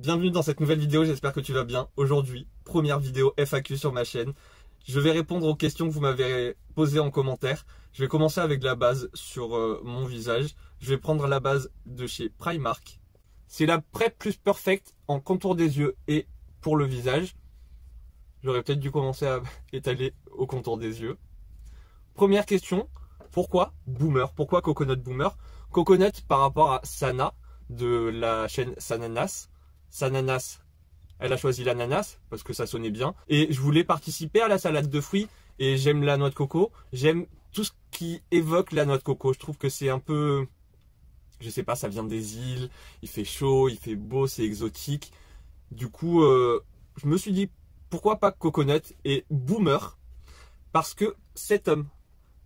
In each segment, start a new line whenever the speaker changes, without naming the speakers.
Bienvenue dans cette nouvelle vidéo, j'espère que tu vas bien. Aujourd'hui, première vidéo FAQ sur ma chaîne. Je vais répondre aux questions que vous m'avez posées en commentaire. Je vais commencer avec la base sur mon visage. Je vais prendre la base de chez Primark. C'est la Prep Plus Perfect en contour des yeux et pour le visage. J'aurais peut-être dû commencer à étaler au contour des yeux. Première question, pourquoi Boomer? Pourquoi Coconut Boomer? Coconut par rapport à Sana de la chaîne Sananas. Sananas, elle a choisi l'ananas parce que ça sonnait bien. Et je voulais participer à la salade de fruits et j'aime la noix de coco. J'aime tout ce qui évoque la noix de coco. Je trouve que c'est un peu, je sais pas, ça vient des îles, il fait chaud, il fait beau, c'est exotique. Du coup, je me suis dit, pourquoi pas Coconut et Boomer? Parce que cet homme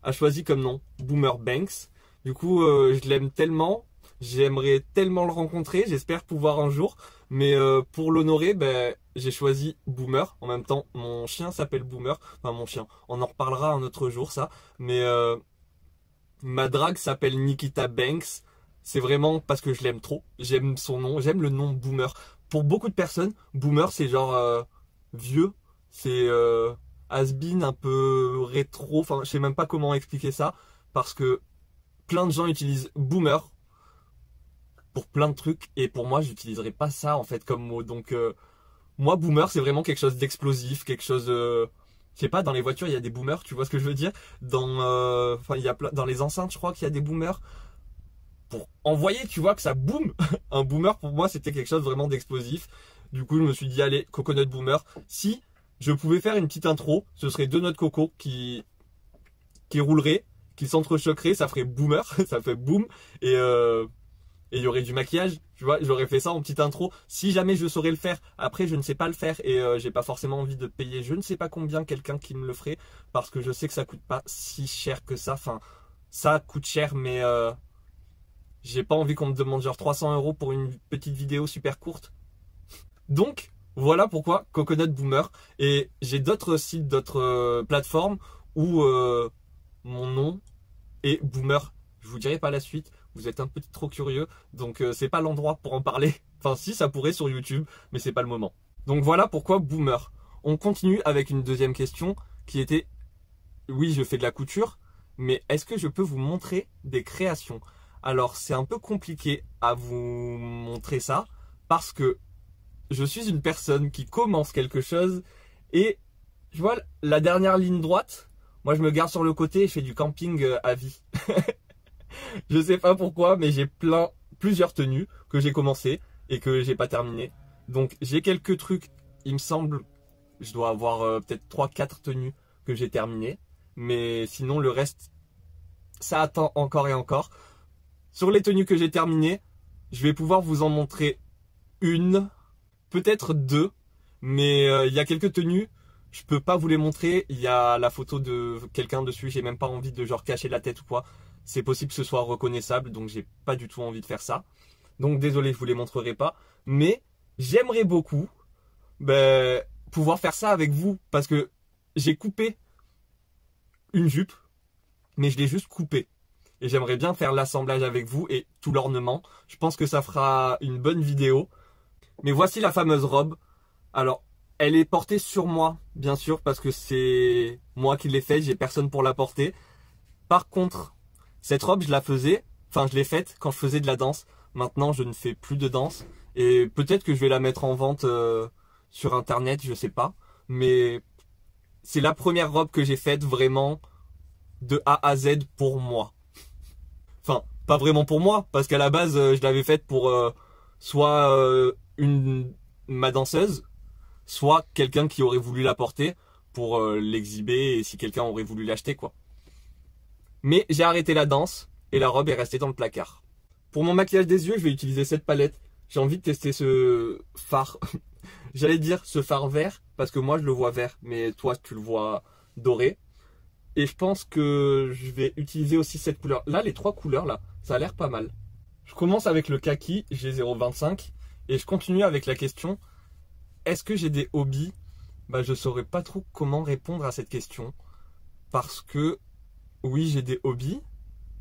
a choisi comme nom Boomer Banks. Du coup, je l'aime tellement, j'aimerais tellement le rencontrer, j'espère pouvoir un jour. Mais pour l'honorer, j'ai choisi Boomer. En même temps, mon chien s'appelle Boomer. Enfin, mon chien, on en reparlera un autre jour, ça. Mais ma drague s'appelle Nikita Banks. C'est vraiment parce que je l'aime trop. J'aime son nom, j'aime le nom Boomer. Pour beaucoup de personnes, Boomer, c'est genre vieux. C'est has-been, un peu rétro. Enfin, je sais même pas comment expliquer ça. Parce que plein de gens utilisent Boomer pour plein de trucs, et pour moi j'utiliserais pas ça en fait comme mot. Donc moi Boomer c'est vraiment quelque chose d'explosif, quelque chose je sais pas, dans les voitures il y a des boomers, tu vois ce que je veux dire, dans enfin il y a dans les enceintes je crois qu'il y a des boomers pour envoyer, tu vois, que ça boom. Un boomer pour moi c'était quelque chose vraiment d'explosif. Du coup je me suis dit allez, Coconut Boomer. Si je pouvais faire une petite intro, ce serait deux noix de coco qui rouleraient, qui s'entrechoqueraient, ça ferait boomer. Ça fait boom. Et il y aurait du maquillage, tu vois, j'aurais fait ça en petite intro, si jamais je saurais le faire. Après, je ne sais pas le faire et j'ai pas forcément envie de payer je ne sais pas combien quelqu'un qui me le ferait, parce que je sais que ça coûte pas si cher que ça. Enfin, ça coûte cher, mais j'ai pas envie qu'on me demande genre 300 € pour une petite vidéo super courte. Donc, voilà pourquoi Coconut Boomer. Et j'ai d'autres sites, d'autres plateformes où mon nom est Boomer. Je vous dirai pas la suite. Vous êtes un petit trop curieux, donc c'est pas l'endroit pour en parler. Enfin si, ça pourrait sur YouTube, mais c'est pas le moment. Donc voilà pourquoi Boomer. On continue avec une deuxième question qui était, oui je fais de la couture, mais est-ce que je peux vous montrer des créations? Alors c'est un peu compliqué à vous montrer ça, parce que je suis une personne qui commence quelque chose, et tu vois la dernière ligne droite, moi je me garde sur le côté et je fais du camping à vie. Je sais pas pourquoi, mais j'ai plusieurs tenues que j'ai commencé et que j'ai pas terminé. Donc j'ai quelques trucs, il me semble, je dois avoir peut-être 3-4 tenues que j'ai terminées. Mais sinon le reste, ça attend encore et encore. Sur les tenues que j'ai terminées, je vais pouvoir vous en montrer une, peut-être deux. Mais il y a quelques tenues, je peux pas vous les montrer. Il y a la photo de quelqu'un dessus, j'ai même pas envie de genre cacher la tête ou quoi. C'est possible que ce soit reconnaissable, donc j'ai pas du tout envie de faire ça. Donc désolé, je vous les montrerai pas. Mais j'aimerais beaucoup pouvoir faire ça avec vous, parce que j'ai coupé une jupe, mais je l'ai juste coupée. Et j'aimerais bien faire l'assemblage avec vous et tout l'ornement. Je pense que ça fera une bonne vidéo. Mais voici la fameuse robe. Alors, elle est portée sur moi, bien sûr, parce que c'est moi qui l'ai faite, j'ai personne pour la porter. Par contre, cette robe, je l'ai faite quand je faisais de la danse. Maintenant, je ne fais plus de danse. Et peut-être que je vais la mettre en vente sur internet, je sais pas. Mais c'est la première robe que j'ai faite vraiment de A à Z pour moi. Enfin, pas vraiment pour moi, parce qu'à la base, je l'avais faite pour soit ma danseuse, soit quelqu'un qui aurait voulu la porter pour l'exhiber et si quelqu'un aurait voulu l'acheter, quoi. Mais j'ai arrêté la danse et la robe est restée dans le placard. Pour mon maquillage des yeux, je vais utiliser cette palette. J'ai envie de tester ce fard. J'allais dire ce fard vert, parce que moi je le vois vert, mais toi tu le vois doré. Et je pense que je vais utiliser aussi cette couleur. Là, les trois couleurs, là, ça a l'air pas mal. Je commence avec le kaki, j'ai 0,25. Et je continue avec la question, est-ce que j'ai des hobbies? Je saurais pas trop comment répondre à cette question. Parce que oui, j'ai des hobbies,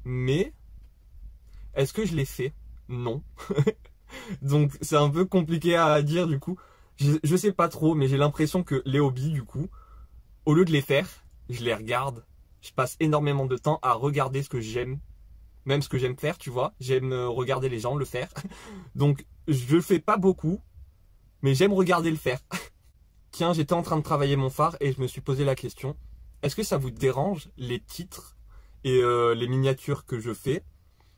mais est-ce que je les fais? Non. Donc c'est un peu compliqué à dire du coup. Je sais pas trop, mais j'ai l'impression que les hobbies du coup, au lieu de les faire, je les regarde. Je passe énormément de temps à regarder ce que j'aime, même ce que j'aime faire, tu vois. J'aime regarder les gens le faire. Donc je le fais pas beaucoup, mais j'aime regarder le faire. Tiens, j'étais en train de travailler mon phare et je me suis posé la question, est-ce que ça vous dérange les titres et les miniatures que je fais?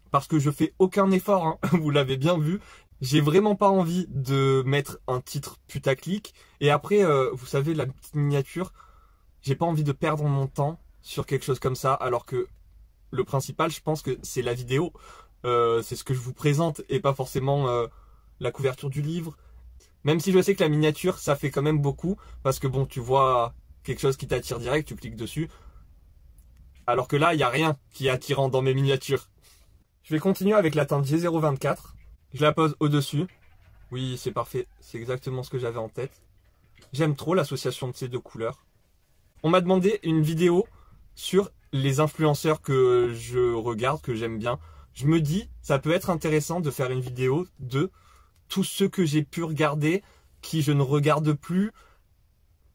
Parce que je fais aucun effort, hein, vous l'avez bien vu. J'ai vraiment pas envie de mettre un titre putaclic. Et après, vous savez, la petite miniature, j'ai pas envie de perdre mon temps sur quelque chose comme ça, alors que le principal, je pense que c'est la vidéo. C'est ce que je vous présente et pas forcément la couverture du livre. Même si je sais que la miniature, ça fait quand même beaucoup, parce que bon, tu vois quelque chose qui t'attire direct, tu cliques dessus. Alors que là, il n'y a rien qui est attirant dans mes miniatures. Je vais continuer avec la teinte G024. Je la pose au-dessus. Oui, c'est parfait. C'est exactement ce que j'avais en tête. J'aime trop l'association de ces deux couleurs. On m'a demandé une vidéo sur les influenceurs que je regarde, que j'aime bien. Je me dis, ça peut être intéressant de faire une vidéo de tous ceux que j'ai pu regarder, qui je ne regarde plus.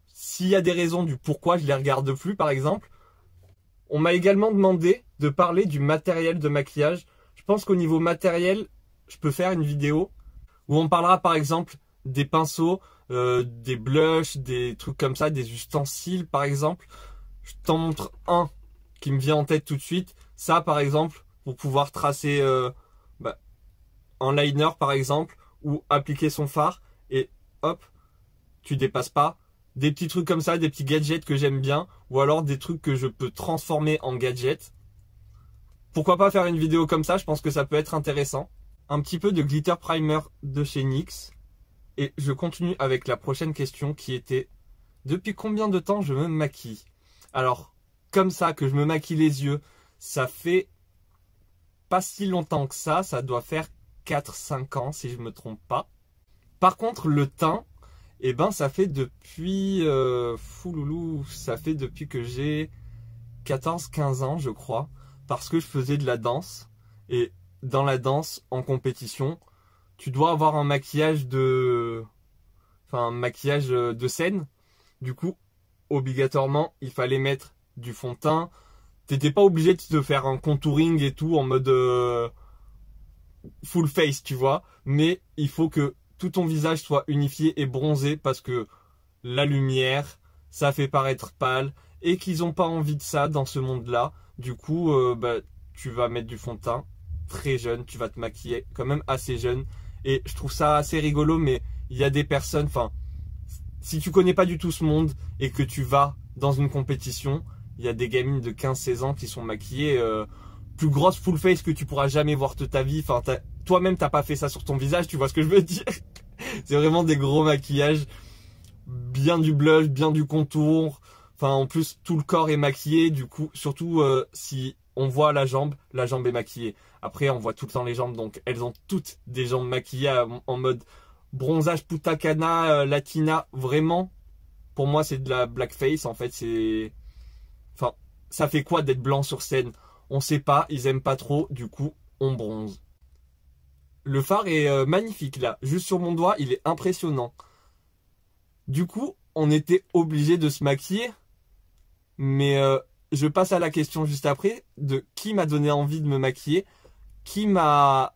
S'il y a des raisons du pourquoi je les regarde plus, par exemple. On m'a également demandé de parler du matériel de maquillage. Je pense qu'au niveau matériel, je peux faire une vidéo où on parlera par exemple des pinceaux, des blushs, des trucs comme ça, des ustensiles par exemple. Je t'en montre un qui me vient en tête tout de suite. Ça par exemple, pour pouvoir tracer un liner par exemple, ou appliquer son fard et hop, tu dépasses pas. Des petits trucs comme ça, des petits gadgets que j'aime bien, ou alors des trucs que je peux transformer en gadgets. Pourquoi pas faire une vidéo comme ça, je pense que ça peut être intéressant. Un petit peu de glitter primer de chez NYX. Et je continue avec la prochaine question qui était: depuis combien de temps je me maquille? Alors, comme ça, que je me maquille les yeux, ça fait pas si longtemps que ça doit faire 4-5 ans si je me trompe pas. Par contre, le teint, eh ben ça fait depuis ça fait depuis que j'ai 14-15 ans je crois, parce que je faisais de la danse, et dans la danse en compétition, tu dois avoir un maquillage de scène. Du coup, obligatoirement, il fallait mettre du fond de teint. T'étais pas obligé de te faire un contouring et tout en mode full face, tu vois, mais il faut que tout ton visage soit unifié et bronzé, parce que la lumière, ça fait paraître pâle, et qu'ils ont pas envie de ça dans ce monde-là. Du coup, tu vas mettre du fond de teint très jeune, tu vas te maquiller quand même assez jeune, et je trouve ça assez rigolo, mais il y a des personnes, si tu connais pas du tout ce monde et que tu vas dans une compétition, il y a des gamines de 15-16 ans qui sont maquillées plus grosses full face que tu pourras jamais voir de ta vie. Toi-même t'as pas fait ça sur ton visage, tu vois ce que je veux dire. C'est vraiment des gros maquillages, bien du blush, bien du contour. En plus tout le corps est maquillé, du coup surtout si on voit la jambe est maquillée. Après on voit tout le temps les jambes, donc elles ont toutes des jambes maquillées en mode bronzage Punta Cana, latina. Vraiment, pour moi c'est de la blackface en fait. Ça fait quoi d'être blanc sur scène? On sait pas, ils aiment pas trop, du coup on bronze. Le fard est magnifique là, juste sur mon doigt, il est impressionnant. Du coup, on était obligé de se maquiller, mais je passe à la question juste après de qui m'a donné envie de me maquiller, qui m'a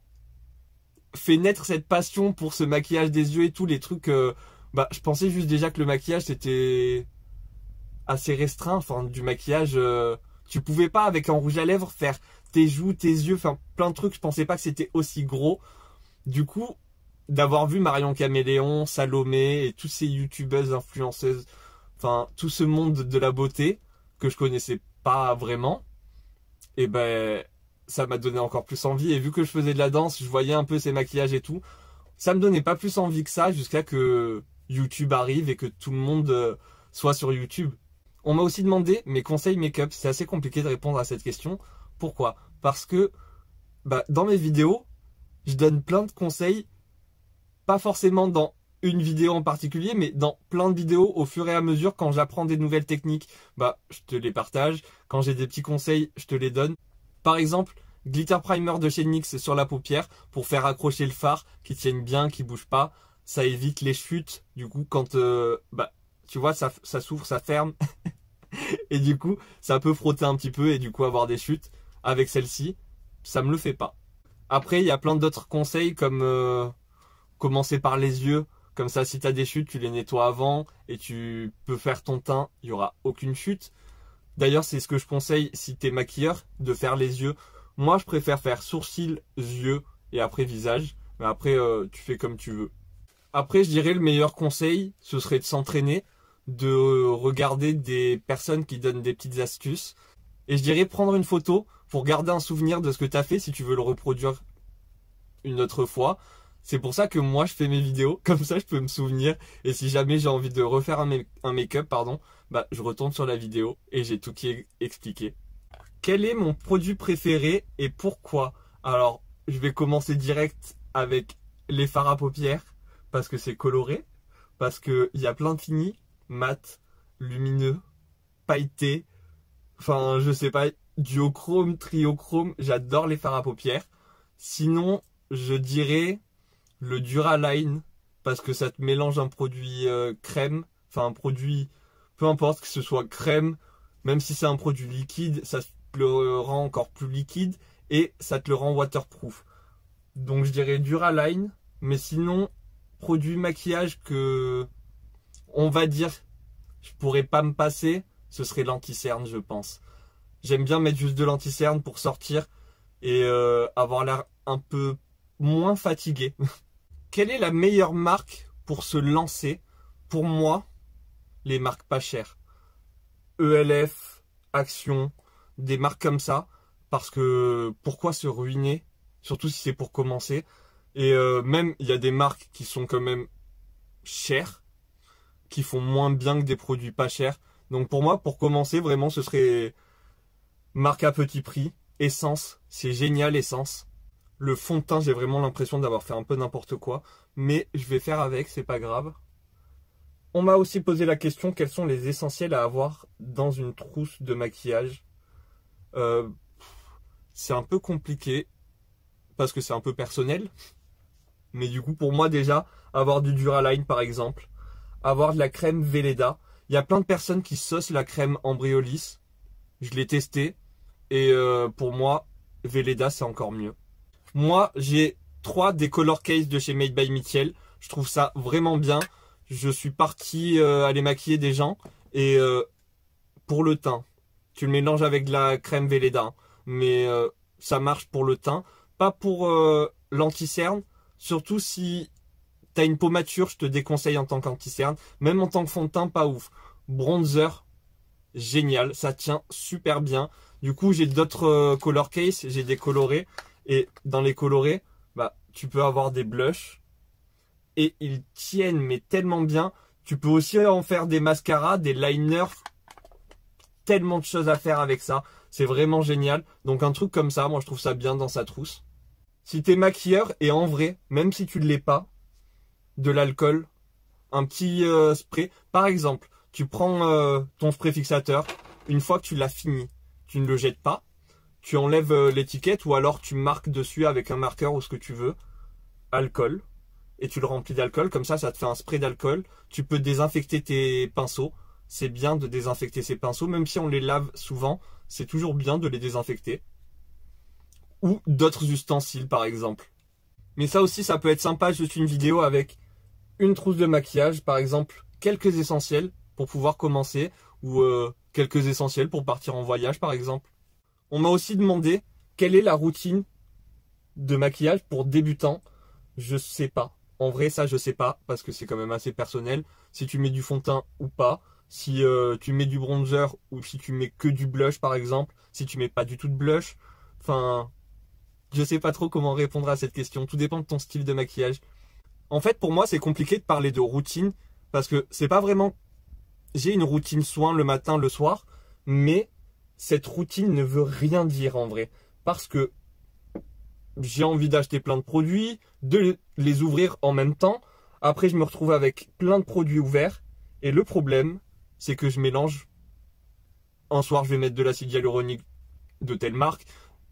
fait naître cette passion pour ce maquillage des yeux et tous les trucs. Je pensais juste déjà que le maquillage c'était assez restreint, du maquillage, tu pouvais pas avec un rouge à lèvres faire tes joues, tes yeux, plein de trucs. Je pensais pas que c'était aussi gros. Du coup, d'avoir vu Marion Caméléon, Salomé et tous ces youtubeuses, influenceuses, tout ce monde de la beauté que je connaissais pas vraiment, et ça m'a donné encore plus envie. Et vu que je faisais de la danse, je voyais un peu ces maquillages et tout, ça me donnait pas plus envie que ça, jusqu'à que YouTube arrive et que tout le monde soit sur YouTube. On m'a aussi demandé mes conseils make-up. C'est assez compliqué de répondre à cette question. Pourquoi? Parce que dans mes vidéos, je donne plein de conseils, pas forcément dans une vidéo en particulier, mais dans plein de vidéos au fur et à mesure. Quand j'apprends des nouvelles techniques, je te les partage. Quand j'ai des petits conseils, je te les donne. Par exemple, Glitter primer de chez NYX sur la paupière pour faire accrocher le fard, qui tienne bien, qui bouge pas. Ça évite les chutes. Du coup, quand tu vois, ça s'ouvre, ça ferme. Et du coup, ça peut frotter un petit peu et du coup avoir des chutes. Avec celle-ci, ça me le fait pas. Après, il y a plein d'autres conseils comme commencer par les yeux. Comme ça, si tu as des chutes, tu les nettoies avant et tu peux faire ton teint. Il n'y aura aucune chute. D'ailleurs, c'est ce que je conseille si tu es maquilleur, de faire les yeux. Moi, je préfère faire sourcils, yeux et après visage. Mais après, tu fais comme tu veux. Après, je dirais le meilleur conseil, ce serait de s'entraîner, de regarder des personnes qui donnent des petites astuces. Et je dirais prendre une photo pour garder un souvenir de ce que tu as fait si tu veux le reproduire une autre fois. C'est pour ça que moi, je fais mes vidéos. Comme ça, je peux me souvenir. Et si jamais j'ai envie de refaire un make-up, je retourne sur la vidéo et j'ai tout qui est expliqué. Quel est mon produit préféré et pourquoi? Alors, je vais commencer direct avec les fards à paupières parce que c'est coloré, parce qu'il y a plein de finis, mat, lumineux, pailleté, enfin, je sais pas, duochrome, triochrome, j'adore les fards à paupières. Sinon, je dirais le Duraline parce que ça te mélange un produit crème, enfin un produit, peu importe que ce soit crème, même si c'est un produit liquide, ça te le rend encore plus liquide et ça te le rend waterproof. Donc je dirais Duraline, mais sinon, produit maquillage que, on va dire, je pourrais pas me passer, ce serait l'anti-cerne, je pense. J'aime bien mettre juste de l'anti-cerne pour sortir et avoir l'air un peu moins fatigué. Quelle est la meilleure marque pour se lancer? Pour moi, les marques pas chères. ELF, Action, des marques comme ça. Parce que pourquoi se ruiner? Surtout si c'est pour commencer. Et même, il y a des marques qui sont quand même chères, qui font moins bien que des produits pas chers. Donc pour moi, pour commencer, vraiment, ce serait marque à petit prix. Essence, c'est génial, Essence. Le fond de teint, j'ai vraiment l'impression d'avoir fait un peu n'importe quoi. Mais je vais faire avec, c'est pas grave. On m'a aussi posé la question, quels sont les essentiels à avoir dans une trousse de maquillage? C'est un peu compliqué, parce que c'est un peu personnel. Mais du coup, pour moi déjà, avoir du Duraline par exemple, avoir de la crème Velleda. Il y a plein de personnes qui saucent la crème Embryolisse. Je l'ai testé. Et pour moi, Velleda, c'est encore mieux. Moi, j'ai 3 des Color Case de chez Made by Mitchell. Je trouve ça vraiment bien. Je suis parti aller maquiller des gens. Et pour le teint, tu le mélanges avec de la crème Velleda. Hein. Mais ça marche pour le teint. Pas pour l'anti-cerne. Surtout si tu as une peau mature, je te déconseille en tant qu'anti-cerne. Même en tant que fond de teint, pas ouf. Bronzer, génial. Ça tient super bien. Du coup, j'ai d'autres color case. J'ai des colorés. Et dans les colorés, tu peux avoir des blushs. Et ils tiennent mais tellement bien. Tu peux aussi en faire des mascaras, des liners. Tellement de choses à faire avec ça. C'est vraiment génial. Donc un truc comme ça, moi je trouve ça bien dans sa trousse. Si t'es maquilleur et en vrai, même si tu ne l'es pas, de l'alcool, un petit spray. Par exemple, tu prends ton spray fixateur. Une fois que tu l'as fini, tu ne le jettes pas. Tu enlèves l'étiquette ou alors tu marques dessus avec un marqueur ou ce que tu veux. Alcool. Et tu le remplis d'alcool. Comme ça te fait un spray d'alcool. Tu peux désinfecter tes pinceaux. C'est bien de désinfecter ces pinceaux. Même si on les lave souvent, c'est toujours bien de les désinfecter. Ou d'autres ustensiles par exemple. Mais ça aussi, ça peut être sympa. Juste une vidéo avec une trousse de maquillage. Par exemple, quelques essentiels pour pouvoir commencer. Ou quelques essentiels pour partir en voyage par exemple. On m'a aussi demandé quelle est la routine de maquillage pour débutants. Je sais pas. En vrai, ça, je sais pas parce que c'est quand même assez personnel. Si tu mets du fond de teint ou pas. Si tu mets du bronzer ou si tu mets que du blush par exemple. Si tu mets pas du tout de blush. Enfin, je sais pas trop comment répondre à cette question. Tout dépend de ton style de maquillage. En fait, pour moi, c'est compliqué de parler de routine parce que c'est pas vraiment... J'ai une routine soin le matin, le soir, mais cette routine ne veut rien dire en vrai. Parce que j'ai envie d'acheter plein de produits, de les ouvrir en même temps. Après, je me retrouve avec plein de produits ouverts. Et le problème, c'est que je mélange. Un soir, je vais mettre de l'acide hyaluronique de telle marque.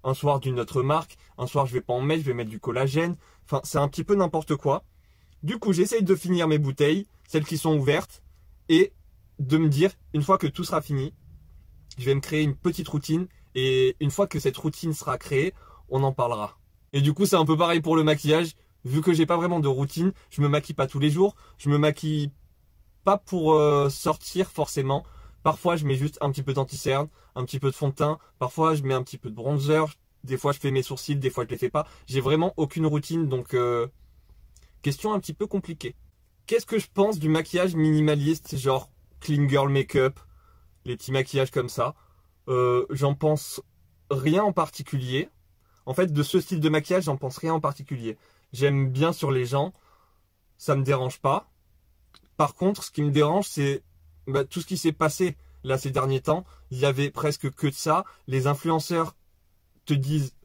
un soir d'une autre marque, un soir je vais pas en mettre, je vais mettre du collagène. Enfin, c'est un petit peu n'importe quoi. Du coup, j'essaye de finir mes bouteilles, celles qui sont ouvertes, et de me dire, une fois que tout sera fini, je vais me créer une petite routine, et une fois que cette routine sera créée, on en parlera. Et du coup, c'est un peu pareil pour le maquillage. Vu que j'ai pas vraiment de routine, je me maquille pas tous les jours, je me maquille pas pour sortir forcément. Parfois, je mets juste un petit peu d'anti-cerne, un petit peu de fond de teint. Parfois, je mets un petit peu de bronzer. Des fois, je fais mes sourcils, des fois, je les fais pas. J'ai vraiment aucune routine, donc question un petit peu compliquée. Qu'est-ce que je pense du maquillage minimaliste, genre clean girl make-up, les petits maquillages comme ça? J'en pense rien en particulier. En fait, de ce style de maquillage, j'en pense rien en particulier. J'aime bien sur les gens, ça me dérange pas. Par contre, ce qui me dérange, c'est tout ce qui s'est passé là ces derniers temps. Il y avait presque que de ça. Les influenceurs te disent,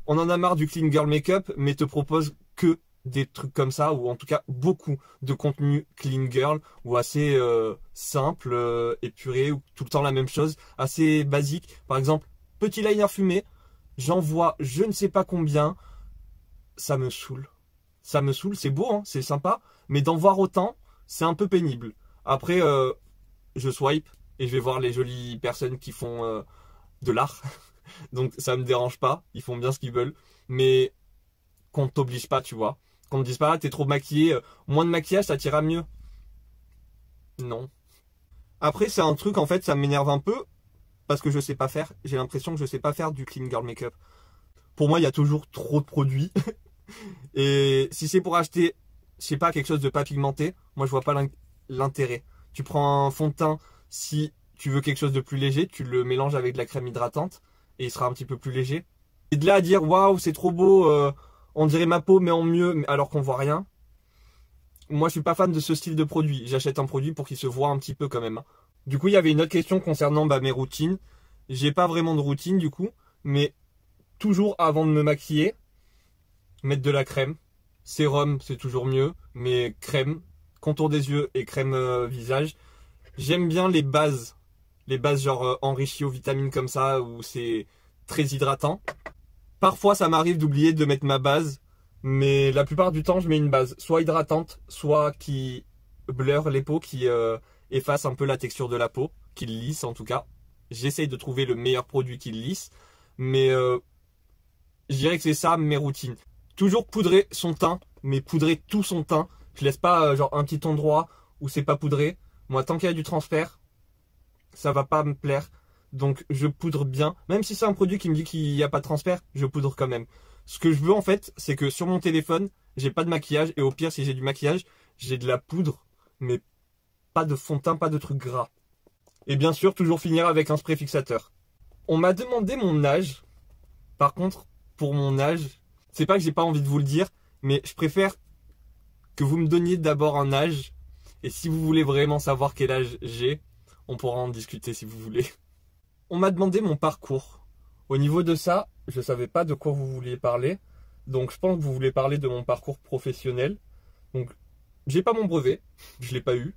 on en a marre du clean girl make-up, mais te proposent que des trucs comme ça, ou en tout cas beaucoup de contenu clean girl, ou assez simple, épuré, ou tout le temps la même chose, assez basique. Par exemple, petit liner fumé, j'en vois je ne sais pas combien, ça me saoule. Ça me saoule, c'est beau, hein, c'est sympa, mais d'en voir autant, c'est un peu pénible. Après, je swipe et je vais voir les jolies personnes qui font de l'art. Donc ça me dérange pas, ils font bien ce qu'ils veulent. Mais qu'on ne t'oblige pas, tu vois. Qu'on ne dise pas, t'es trop maquillé, moins de maquillage, ça t'ira mieux. Non. Après, c'est un truc, en fait, ça m'énerve un peu, parce que je sais pas faire. J'ai l'impression que je sais pas faire du clean girl make-up. Pour moi, il y a toujours trop de produits. Et si c'est pour acheter, je sais pas, quelque chose de pas pigmenté, moi je vois pas l'intérêt. Tu prends un fond de teint, si tu veux quelque chose de plus léger, tu le mélanges avec de la crème hydratante et il sera un petit peu plus léger. Et de là à dire waouh, c'est trop beau, on dirait ma peau mais en mieux alors qu'on voit rien. Moi je suis pas fan de ce style de produit. J'achète un produit pour qu'il se voit un petit peu quand même. Du coup, il y avait une autre question concernant mes routines. J'ai pas vraiment de routine du coup, mais toujours avant de me maquiller, mettre de la crème. Sérum, c'est toujours mieux, mais crème, contour des yeux et crème visage. J'aime bien les bases genre enrichies aux vitamines comme ça, où c'est très hydratant. Parfois, ça m'arrive d'oublier de mettre ma base, mais la plupart du temps, je mets une base soit hydratante, soit qui blur les peaux, qui efface un peu la texture de la peau, qui le lisse en tout cas. J'essaye de trouver le meilleur produit qui le lisse, mais je dirais que c'est ça mes routines. Toujours poudrer son teint, mais poudrer tout son teint. Je laisse pas genre un petit endroit où c'est pas poudré. Moi, tant qu'il y a du transfert, ça va pas me plaire. Donc je poudre bien. Même si c'est un produit qui me dit qu'il n'y a pas de transfert, je poudre quand même. Ce que je veux en fait, c'est que sur mon téléphone, j'ai pas de maquillage. Et au pire, si j'ai du maquillage, j'ai de la poudre. Mais pas de fond de teint, pas de trucs gras. Et bien sûr, toujours finir avec un spray fixateur. On m'a demandé mon âge. Par contre, pour mon âge, c'est pas que j'ai pas envie de vous le dire, mais je préfère que vous me donniez d'abord un âge. Et si vous voulez vraiment savoir quel âge j'ai, on pourra en discuter si vous voulez. On m'a demandé mon parcours. Au niveau de ça, je savais pas de quoi vous vouliez parler. Donc je pense que vous voulez parler de mon parcours professionnel. Donc j'ai pas mon brevet, je l'ai pas eu.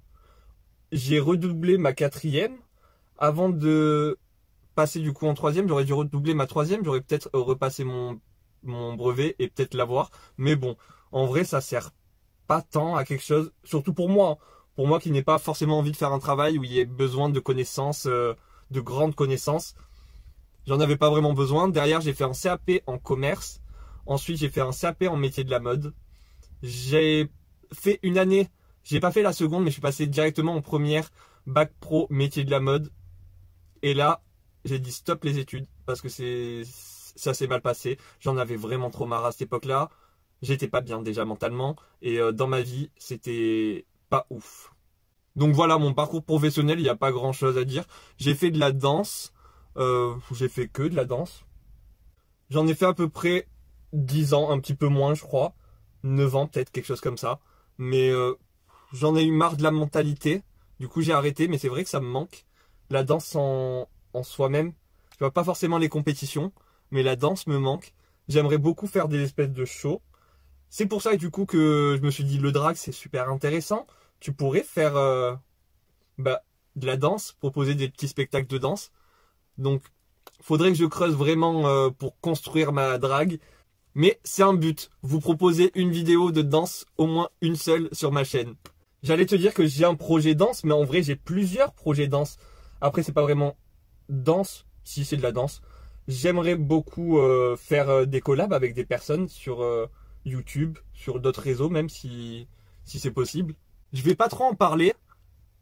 J'ai redoublé ma 4e. Avant de passer du coup en 3e, j'aurais dû redoubler ma 3e. J'aurais peut-être repassé mon brevet et peut-être l'avoir. Mais bon, en vrai, ça sert pas tant à quelque chose, surtout pour moi. Pour moi qui n'ai pas forcément envie de faire un travail où il y ait besoin de connaissances, de grandes connaissances. J'en avais pas vraiment besoin. Derrière, j'ai fait un CAP en commerce. Ensuite, j'ai fait un CAP en métier de la mode. J'ai fait une année. J'ai pas fait la seconde, mais je suis passé directement en première bac pro métier de la mode. Et là, j'ai dit stop les études parce que ça s'est mal passé. J'en avais vraiment trop marre à cette époque-là. J'étais pas bien déjà mentalement et dans ma vie, c'était pas ouf. Donc voilà, mon parcours professionnel, il n'y a pas grand chose à dire. J'ai fait de la danse. J'ai fait que de la danse. J'en ai fait à peu près 10 ans, un petit peu moins je crois. 9 ans peut-être, quelque chose comme ça. Mais j'en ai eu marre de la mentalité. Du coup j'ai arrêté, mais c'est vrai que ça me manque. La danse en soi-même. Je vois pas forcément les compétitions, mais la danse me manque. J'aimerais beaucoup faire des espèces de shows. C'est pour ça du coup que je me suis dit le drag c'est super intéressant. Tu pourrais faire de la danse, proposer des petits spectacles de danse. Donc Faudrait que je creuse vraiment pour construire ma drague. Mais c'est un but. Vous proposez une vidéo de danse, au moins une seule sur ma chaîne. J'allais te dire que j'ai un projet danse, mais en vrai j'ai plusieurs projets danse. Après c'est pas vraiment danse, si c'est de la danse. J'aimerais beaucoup faire des collabs avec des personnes sur YouTube, sur d'autres réseaux même si c'est possible. Je vais pas trop en parler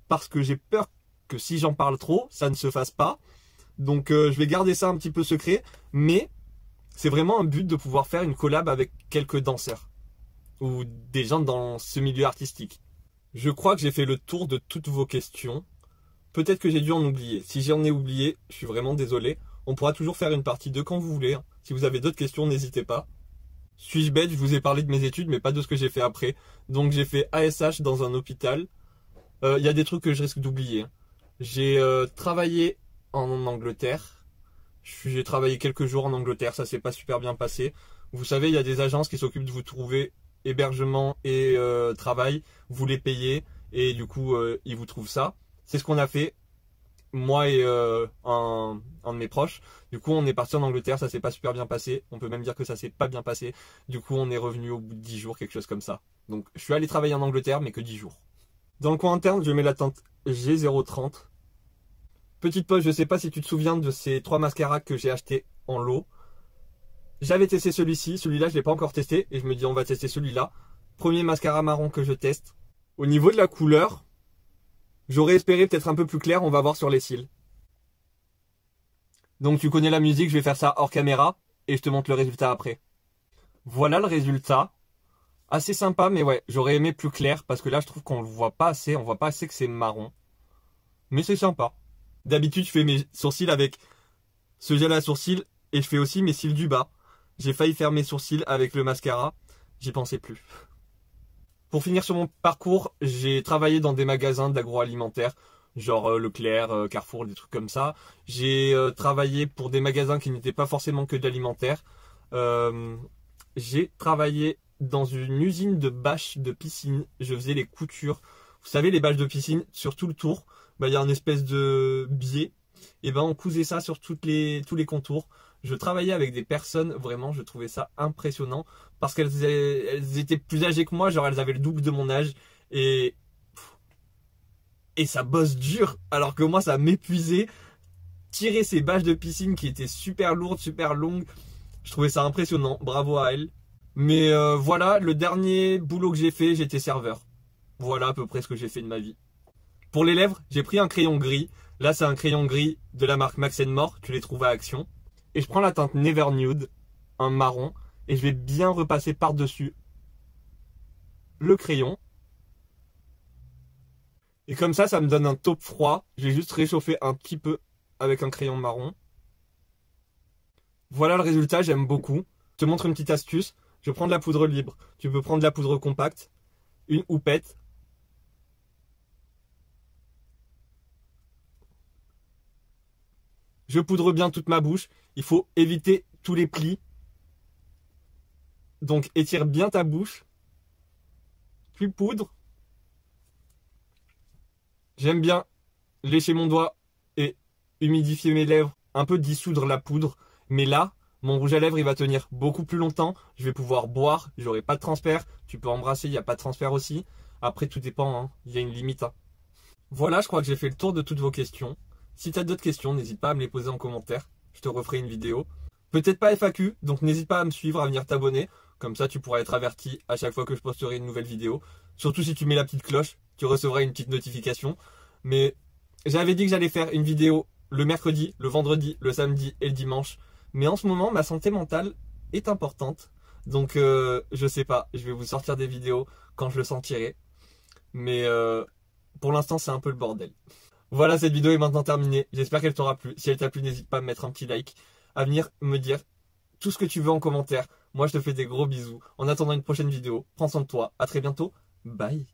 parce que j'ai peur que si j'en parle trop, ça ne se fasse pas. Donc je vais garder ça un petit peu secret, mais c'est vraiment un but de pouvoir faire une collab avec quelques danseurs ou des gens dans ce milieu artistique. Je crois que j'ai fait le tour de toutes vos questions. Peut-être que j'ai dû en oublier. Si j'en ai oublié, je suis vraiment désolé. On pourra toujours faire une partie 2 quand vous voulez. Si vous avez d'autres questions, n'hésitez pas. Suis-je bête? Je vous ai parlé de mes études, mais pas de ce que j'ai fait après. Donc j'ai fait ASH dans un hôpital. Il y a des trucs que je risque d'oublier. J'ai travaillé en Angleterre. J'ai travaillé quelques jours en Angleterre, ça s'est pas super bien passé. Vous savez, il y a des agences qui s'occupent de vous trouver hébergement et travail, vous les payez et du coup ils vous trouvent ça. C'est ce qu'on a fait, moi et un de mes proches. Du coup on est parti en Angleterre, ça s'est pas super bien passé. On peut même dire que ça s'est pas bien passé. Du coup on est revenu au bout de 10 jours, quelque chose comme ça. Donc je suis allé travailler en Angleterre mais que 10 jours. Dans le coin interne, je mets la teinte G030. Petite pause, je sais pas si tu te souviens de ces 3 mascaras que j'ai achetés en lot. J'avais testé celui-ci, celui-là je l'ai pas encore testé et je me dis on va tester celui-là. Premier mascara marron que je teste. Au niveau de la couleur, j'aurais espéré peut-être un peu plus clair, on va voir sur les cils. Donc tu connais la musique, je vais faire ça hors caméra et je te montre le résultat après. Voilà le résultat. Assez sympa mais ouais, j'aurais aimé plus clair parce que là je trouve qu'on le voit pas assez, on voit pas assez que c'est marron. Mais c'est sympa. D'habitude je fais mes sourcils avec ce gel à sourcils et je fais aussi mes cils du bas. J'ai failli faire mes sourcils avec le mascara, j'y pensais plus. Pour finir sur mon parcours, j'ai travaillé dans des magasins d'agroalimentaire, genre Leclerc, Carrefour, des trucs comme ça. J'ai travaillé pour des magasins qui n'étaient pas forcément que de l'alimentaire. J'ai travaillé dans une usine de bâches de piscine, je faisais les coutures. Vous savez, les bâches de piscine, sur tout le tour, il y a une espèce de biais. Et on cousait ça sur tous les contours. Je travaillais avec des personnes, vraiment, je trouvais ça impressionnant parce qu'elles étaient plus âgées que moi, genre elles avaient le double de mon âge et ça bosse dur alors que moi ça m'épuisait. Tirer ces bâches de piscine qui étaient super lourdes, super longues, je trouvais ça impressionnant, bravo à elles. Mais voilà, le dernier boulot que j'ai fait, j'étais serveur. Voilà à peu près ce que j'ai fait de ma vie. Pour les lèvres, j'ai pris un crayon gris. Là, c'est un crayon gris de la marque Max & More. Tu les trouves à Action. Et je prends la teinte Never Nude, un marron. Et je vais bien repasser par-dessus le crayon. Et comme ça me donne un taupe froid. Je vais juste réchauffer un petit peu avec un crayon marron. Voilà le résultat, j'aime beaucoup. Je te montre une petite astuce. Je prends de la poudre libre. Tu peux prendre de la poudre compacte. Une houppette. Je poudre bien toute ma bouche. Il faut éviter tous les plis. Donc étire bien ta bouche. Puis poudre. J'aime bien lécher mon doigt et humidifier mes lèvres. Un peu dissoudre la poudre. Mais là, mon rouge à lèvres il va tenir beaucoup plus longtemps. Je vais pouvoir boire. J'aurai pas de transfert. Tu peux embrasser, il n'y a pas de transfert aussi. Après tout dépend. Hein. Il y a une limite. Hein. Voilà, je crois que j'ai fait le tour de toutes vos questions. Si tu as d'autres questions, n'hésite pas à me les poser en commentaire. Je te referai une vidéo. Peut-être pas FAQ, donc n'hésite pas à me suivre, à venir t'abonner. Comme ça, tu pourras être averti à chaque fois que je posterai une nouvelle vidéo. Surtout si tu mets la petite cloche, tu recevras une petite notification. Mais j'avais dit que j'allais faire une vidéo le mercredi, le vendredi, le samedi et le dimanche. Mais en ce moment, ma santé mentale est importante. Donc, je sais pas, je vais vous sortir des vidéos quand je le sentirai. Mais pour l'instant, c'est un peu le bordel. Voilà, cette vidéo est maintenant terminée. J'espère qu'elle t'aura plu. Si elle t'a plu, n'hésite pas à me mettre un petit like, à venir me dire tout ce que tu veux en commentaire. Moi, je te fais des gros bisous. En attendant une prochaine vidéo, prends soin de toi. À très bientôt. Bye.